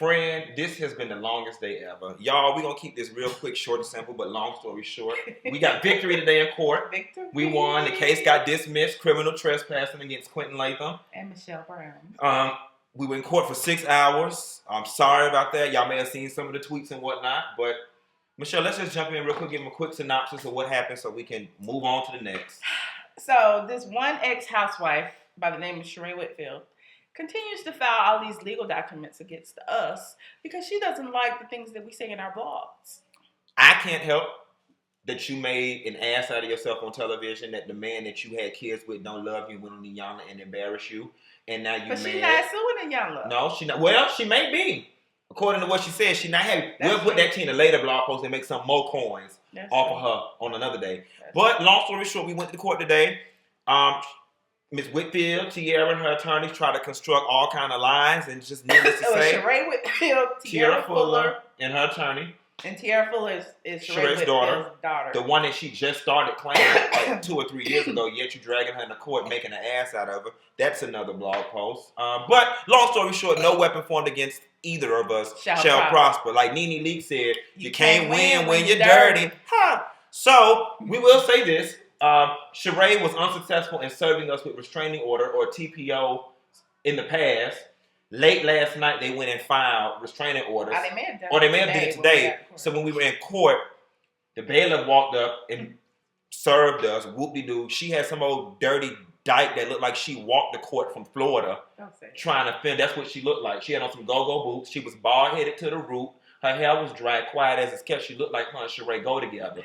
Friend, this has been the longest day ever. Y'all, we're going to keep this real quick, short and simple, but long story short. We got victory today in court. Victory. We won. The case got dismissed. Criminal trespassing against Quinton Latham. And Michelle Brown. We were in court for 6 hours. I'm sorry about that. Y'all may have seen some of the tweets and whatnot. But, Michelle, let's just jump in real quick, give them a quick synopsis of what happened so we can move on to the next. So, this one ex-housewife by the name of Sheree Whitfield continues to file all these legal documents against us because she doesn't like the things that we say in our blogs. I can't help that you made an ass out of yourself on television, that the man that you had kids with don't love you, went on Iyanla and embarrassed you, and now you But mad. she's not suing Iyanla. No, she not. Well, she may be. According to what she said, she not happy. We'll put that in a later blog post and make some more coins off of her on another day. But long story short, we went to the court today. Ms. Whitfield, Tierra, and her attorneys try to construct all kind of lies, and just needless to say, Sheree Whitfield, Tierra Fuller, and her attorney. And Tierra Fuller is Sheree's daughter. The one that she just started claiming like 2 or 3 years ago, yet you dragging her in the court, making an ass out of her. That's another blog post. But long story short, no weapon formed against either of us shall prosper. Like Nene Leak said, you can't win when you're dirty. Huh. So, we will say this. Sheree was unsuccessful in serving us with restraining order or TPO in the past. Late last night, they went and filed restraining orders. They may have done it today. So when we were in court, the bailiff walked up and served us. Whoop-de-doo. She had some old dirty dyke that looked like she walked the court from Florida trying to film. That's what she looked like. She had on some go-go boots. She was bald-headed to the root. Her hair was dry, quiet as it's kept. She looked like her and Sheree go together.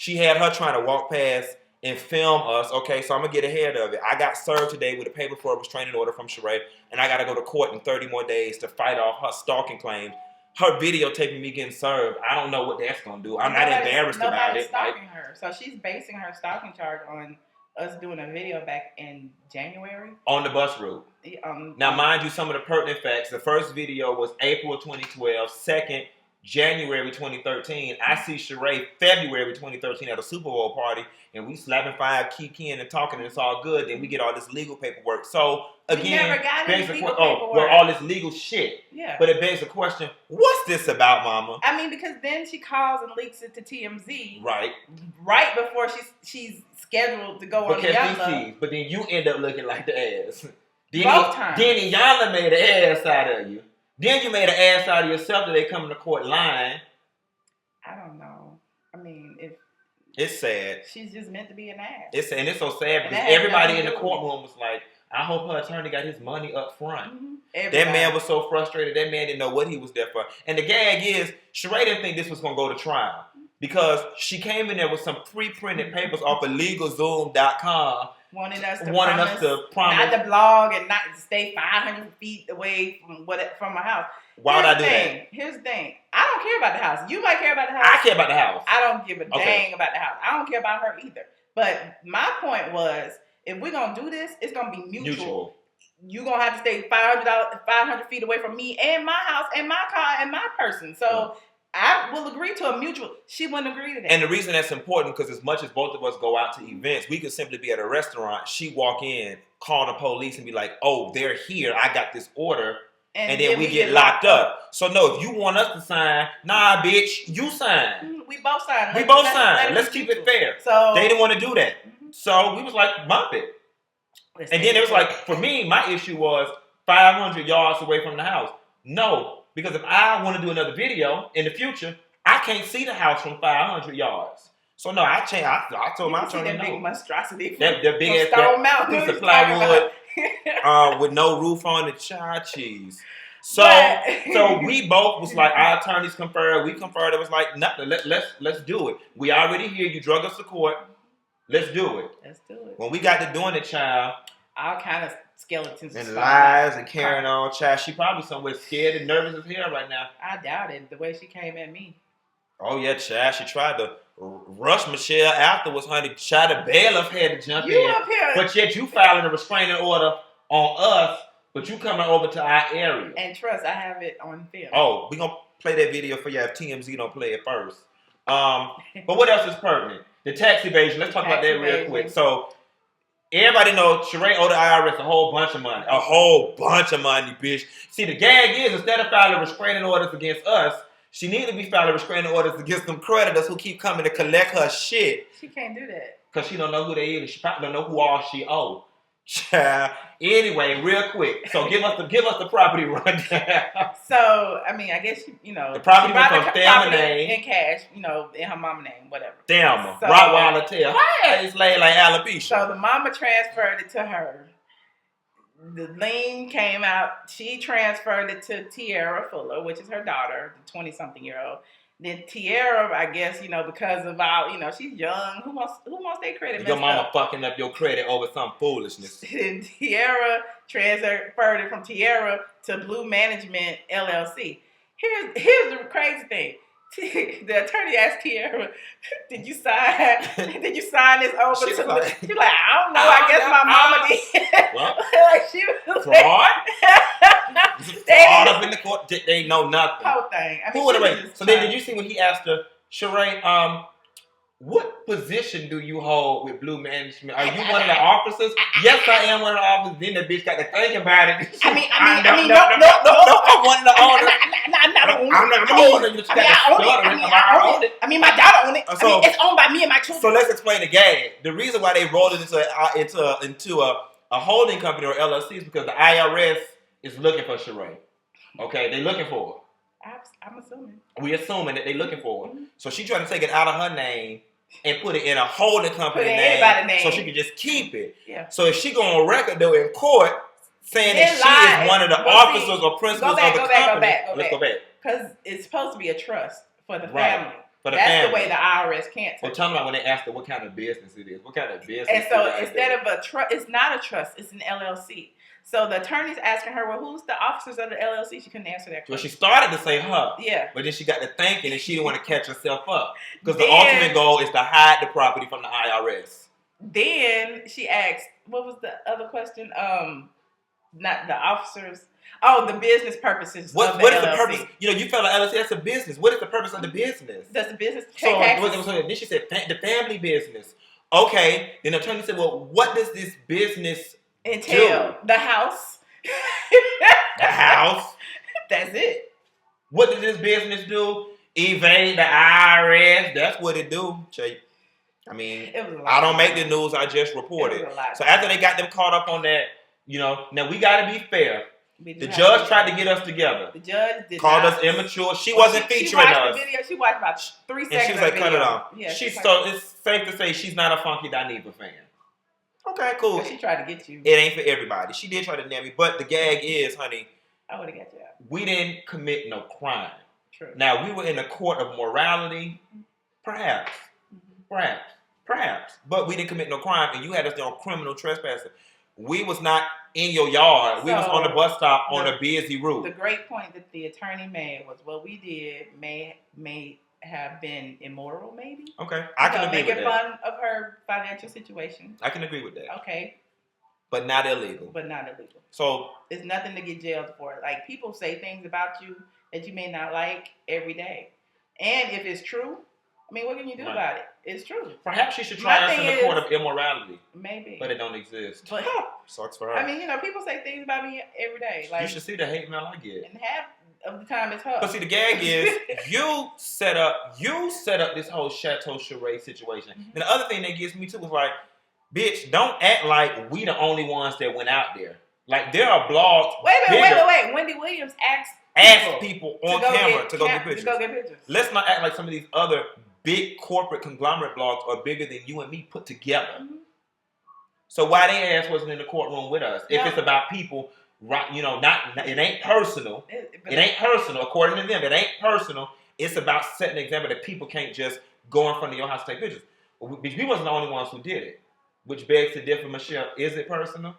She had her trying to walk past and film us. Okay, so I'm going to get ahead of it. I got served today with a paper for a restraining order from Sheree, and I got to go to court in 30 more days to fight off her stalking claims. Her videotaping me getting served, I don't know what that's going to do. I'm not embarrassed about it. Stalking her. So she's basing her stalking charge on us doing a video back in January. On the bus route. Now, mind you, some of the pertinent facts. The first video was April 2012. Second, January 2013. I see Sheree February 2013 at a Super Bowl party, and we slapping 5, kicking and talking, and it's all good. Then we get all this legal paperwork. So again, all this legal shit. Yeah. But it begs the question: what's this about, Mama? I mean, because then she calls and leaks it to TMZ. Right. Right before she's scheduled to go on Iyanla. But then you end up looking like the ass. Both times. Then Iyanla made an ass out of you. Then you made an ass out of yourself that they come to court lying. I don't know. I mean, it's sad. She's just meant to be an ass. And it's so sad because everybody in the courtroom was like, I hope her attorney got his money up front. Mm-hmm. That man was so frustrated. That man didn't know what he was there for. And the gag is, Sheree didn't think this was going to go to trial because she came in there with some pre-printed papers off of LegalZoom.com. Wanting us to promise not to blog and not to stay 500 feet away from my house. Why would I do that? Here's the thing. I don't care about the house. You might care about the house. I care about the house. I don't give a dang about the house. I don't care about her either. But my point was, if we're going to do this, it's going to be mutual. You're going to have to stay 500 feet away from me and my house and my car and my person. So I will agree to a mutual. She wouldn't agree to that. And the reason that's important, because as much as both of us go out to events, we could simply be at a restaurant. She walk in, call the police, and be like, "Oh, they're here. I got this order," and then we get locked up. So no, if you want us to sign, nah, bitch, you sign. We both sign. Let's keep it fair. So they didn't want to do that. So we was like, bump it. And then it was like, for me, my issue was 500 yards away from the house. No. Because if I want to do another video in the future, I can't see the house from 500 yards. So no, I told my attorney no. Big monstrosity. That big ass piece of plywood with no roof on it, child cheese. So we both was like, our attorneys conferred. We conferred. It was like nothing. Let's do it. We already here. You drug us to court. Let's do it. Let's do it. When we got to doing it, child. All kind of skeletons and lies and carrying on, child. She probably somewhere scared and nervous as hell right now. I doubt it. The way she came at me. Oh yeah, child. She tried to rush Michelle afterwards, honey. Child, the bailiff had to jump in. Up here. But yet you filing a restraining order on us, but you coming over to our area. And trust, I have it on film. Oh, we gonna play that video for you if TMZ don't play it first. But what else is pertinent? The tax evasion. Let's talk about that real quick. So Everybody knows Sheree owed the IRS a whole bunch of money. A whole bunch of money, bitch. See, the gag is, instead of filing restraining orders against us, she need to be filing restraining orders against them creditors who keep coming to collect her shit. She can't do that. Because she don't know who they is. She probably don't know who all she owe. Anyway, real quick. So give us the property rundown. So, I mean, I guess, the property went from Thelma name. In cash, in her mama name, whatever. Thelma. So, Rottweiler tail. It's laid like alopecia. So the mama transferred it to her. The lien came out. She transferred it to Tierra Fuller, which is her daughter, the 20-something-year-old. Then Tierra, I guess, because of our, she's young. Who wants their credit? Your mama fucking up your credit over some foolishness. Then Tierra transferred it from Tierra to Blue Management LLC. Here's the crazy thing. The attorney asked Tierra, "Did you sign this over?" She's like, "I don't know. I guess my mama did." Like she was fraud. Fraud up in the court. They know nothing. Whole thing. I mean, so then, did you see when he asked her, Sheree, what position do you hold with Blue Management? Are you one of the officers? Yes, I am one of the officers. Then the bitch got to think about it. I mean, no, I'm one of the owners. I'm not the owner. I'm not the owner. I own it. I mean, my daughter own it. So, it's owned by me and my children. So let's explain the gag. The reason why they rolled it into a holding company or LLC is because the IRS is looking for Sheree. Okay, they're looking for her. I'm assuming. We're assuming that they're looking for her. Mm-hmm. So she's trying to take it out of her name and put it in a holding company name so she can just keep it. Yeah. So if she go on record though in court saying that she is one of the officers or principals of the company. Let's go back. Because it's supposed to be a trust for the family. For the That's family. The way the IRS can't. Well, tell me about when they asked her what kind of business it is. What kind of business? And so instead of a trust, it's not a trust. It's an LLC. So the attorney's asking her, well, who's the officers of the LLC? She couldn't answer that question. Well, she started to say her. Yeah. But then she got to thinking and she didn't want to catch herself up. Because the ultimate goal is to hide the property from the IRS. Then she asked, what was the other question? Not the officers. Oh, the business purposes. What is the purpose? You felt like LLC, that's a business. What is the purpose of the business? Does the business pay taxes? So then she said the family business. Okay. Then the attorney said, well, what does this business entail? The house. The house. That's it. What does this business do? Evade the IRS. That's what it do. I mean, I don't make the news. I just report it. So after they got them caught up on that, now we got to be fair. The judge tried to get us together. The judge called us immature. She wasn't featuring us. She watched about 3 seconds. And she was like, cut it off. Yeah, so it's safe to say she's not a Funky Dineva fan. Okay, cool. She tried to get you. It ain't for everybody. She did try to nail me. But the gag is, honey, I would have got you out. We didn't commit no crime. True. Now, we were in a court of morality. Perhaps. But we didn't commit no crime. And you had us there on criminal trespassing. We was not in your yard. We was on the bus stop on a busy route. The great point that the attorney made was what we did may have been immoral, maybe. Okay, I can agree with that. Making fun of her financial situation. I can agree with that. Okay. But not illegal. So there's nothing to get jailed for. Like, people say things about you that you may not like every day. And if it's true, I mean, what can you do about it? It's true. Perhaps she should try us in the court of immorality. Maybe. But it don't exist. But sucks for her. I mean, people say things about me every day. Like, you should see the hate mail I get. And half of the time it's her. But see, the gag is you set up this whole Chateau Sheree situation. Mm-hmm. And the other thing that gets me too was like, bitch, don't act like we the only ones that went out there. Like, there are blogs. Wait. Wendy Williams asked people on camera to go get pictures. Let's not act like some of these other big corporate conglomerate blogs are bigger than you and me put together. Mm-hmm. So why they ass wasn't in the courtroom with us? If it's about people, right? It ain't personal. It ain't personal. According to them, it ain't personal. It's about setting an example that people can't just go in front of your house and take pictures. We wasn't the only ones who did it. Which begs to differ, Michelle. Is it personal?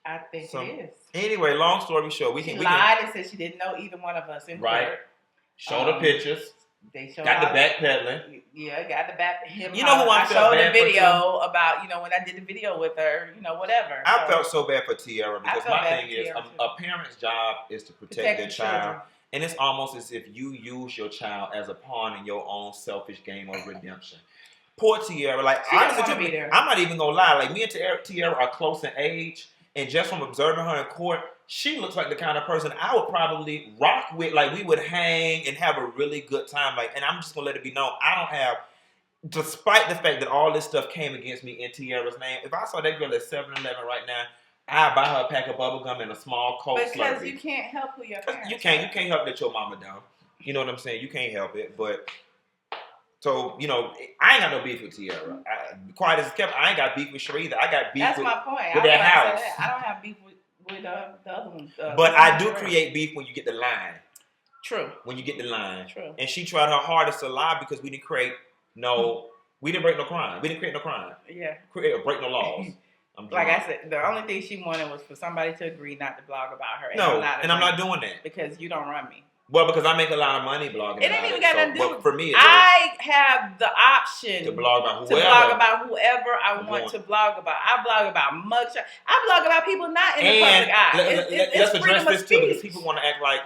I think it is. Anyway, long story short, she lied and said she didn't know either one of us in court. Showed the pictures. They showed got the backpedaling. Yeah, got the back. Him. You know who I felt bad for? I showed the video about when I did the video with her. Whatever. I felt so bad for Tierra because my thing is a parent's job is to protect their child, and it's almost as if you use your child as a pawn in your own selfish game of redemption. poor Tierra. Like, She didn't honestly, wanna be there. I'm not even gonna lie. Like, me and Tierra are close in age, and just from observing her in court, she looks like the kind of person I would probably rock with. Like, we would hang and have a really good time. Like, and I'm just gonna let it be known, I don't have. Despite the fact that all this stuff came against me in Tierra's name, if I saw that girl at 7-Eleven right now, I'd buy her a pack of bubble gum and a small Coke Because Slurpee. you can't help who your parents You can't help that your mama dumb. You know what I'm saying? You can't help it. But so, you know, I ain't got no beef with Tierra. Quiet as it's kept, I ain't got beef with Sheree either. I got beef That's with, my point. with that house. I don't have beef with the other one. But I do create beef when you get the line. True. When you get the line. True. And she tried her hardest to lie because we didn't create we didn't break no crime. We didn't create no crime. Yeah. Create or break no laws. Like I said, the only thing she wanted was for somebody to agree not to blog about her. And I'm not doing that. Because you don't run me. Well, because I make a lot of money blogging. It ain't even got nothing to do. But for me, I have the option to blog about whoever I want to blog about. I blog about mugshots. I blog about people not in the public eye. Let's address this too, because people want to act like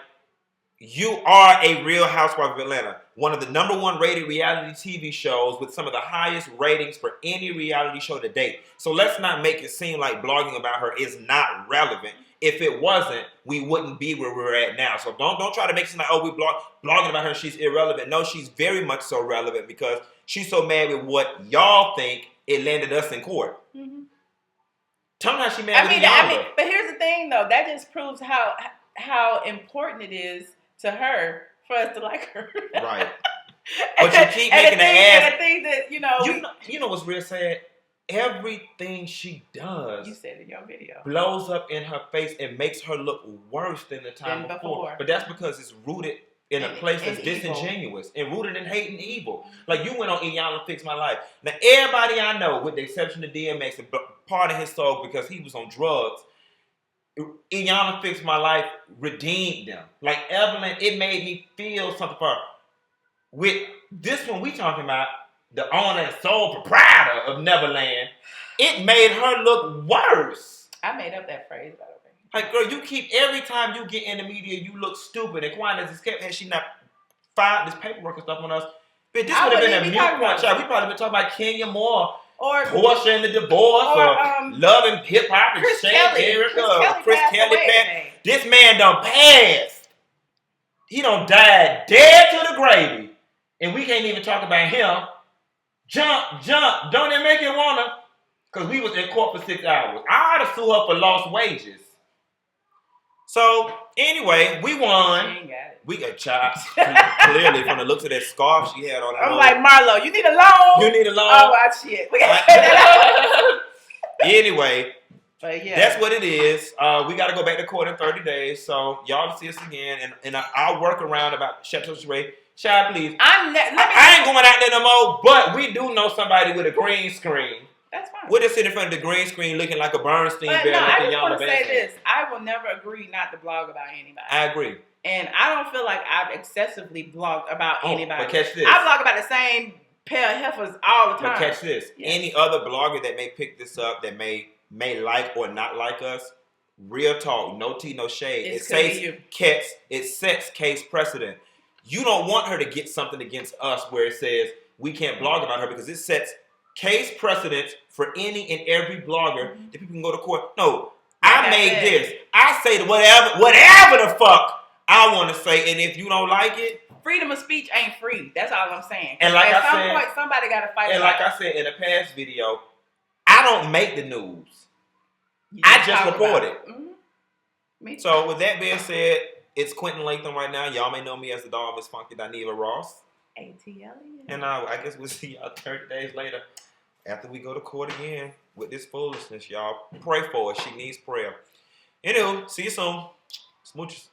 you are a Real Housewife of Atlanta, one of the #1 rated reality TV shows with some of the highest ratings for any reality show to date. So let's not make it seem like blogging about her is not relevant. If it wasn't, we wouldn't be where we're at now. So don't try to make it seem like, oh, we blogging about her, she's irrelevant. No, she's very much so relevant because she's so mad with what y'all think it landed us in court. Mm-hmm. Tell me how she mad with Iyanla. But here's the thing, though. That just proves how important it is to her for us to like her. Right. But you keep making an ass. And the thing that, you know what's real sad? Everything she does, you said in your video, blows up in her face and makes her look worse than the time before. But that's because it's rooted in a place that's disingenuous and rooted in hate and evil. Like, you went on Iyanla Fix My Life. Now, everybody I know, with the exception of DMX, and part of his soul because he was on drugs, Iyanla Fix My Life redeemed them. Like, Evelyn, it made me feel something for her. With this one we talking about, the owner and sole proprietor of Neverland, it made her look worse. I made up that phrase, by the way. Like, girl, you keep, every time you get in the media, you look stupid. And Quinton had she not filed this paperwork and stuff on us, but this would have been a mute point shot. We probably been talking about Kenya Moore, or Portia and the divorce, or Love and Hip Hop and Shane Erica, Chris Kelly. This man done passed. He done died dead to the gravy. And we can't even talk about him. Jump. Don't it make you wanna? Because we was in court for 6 hours. I ought to sue her for lost wages. So, anyway, we won. She ain't got it. We got chopped. Clearly, from the looks of that scarf she had on. I'm like, Marlo, you need a loan? You need a loan? Oh, shit. Anyway, but yeah, that's what it is. We got to go back to court in 30 days. So, y'all see us again. And I'll work around about Chateau Sheree. Shy, please. I ain't going out there no more, but we do know somebody with a green screen. That's fine. We're just sitting in front of the green screen looking like a Bernstein bear. No, I just want to say this. I will never agree not to blog about anybody. I agree. And I don't feel like I've excessively blogged about anybody. But catch this. I blog about the same pair of heifers all the time. But catch this. Yes. Any other blogger that may pick this up that may like or not like us, real talk, no tea, no shade. It sets case precedent. You don't want her to get something against us where it says we can't blog about her because it sets case precedence for any and every blogger that people can go to court. No, I made this. I say whatever the fuck I want to say, and if you don't like it, freedom of speech ain't free. That's all I'm saying. And like at some point, somebody got to fight. And like I said in a past video, I don't make the news. I just report it. Mm-hmm. So with that being said, it's Quinton Latham right now. Y'all may know me as the dog Miss Funky Dineva Ross. ATLien. And I guess we'll see y'all 30 days later after we go to court again with this foolishness, y'all. Pray for her. She needs prayer. Anywho, see you soon. Smooches.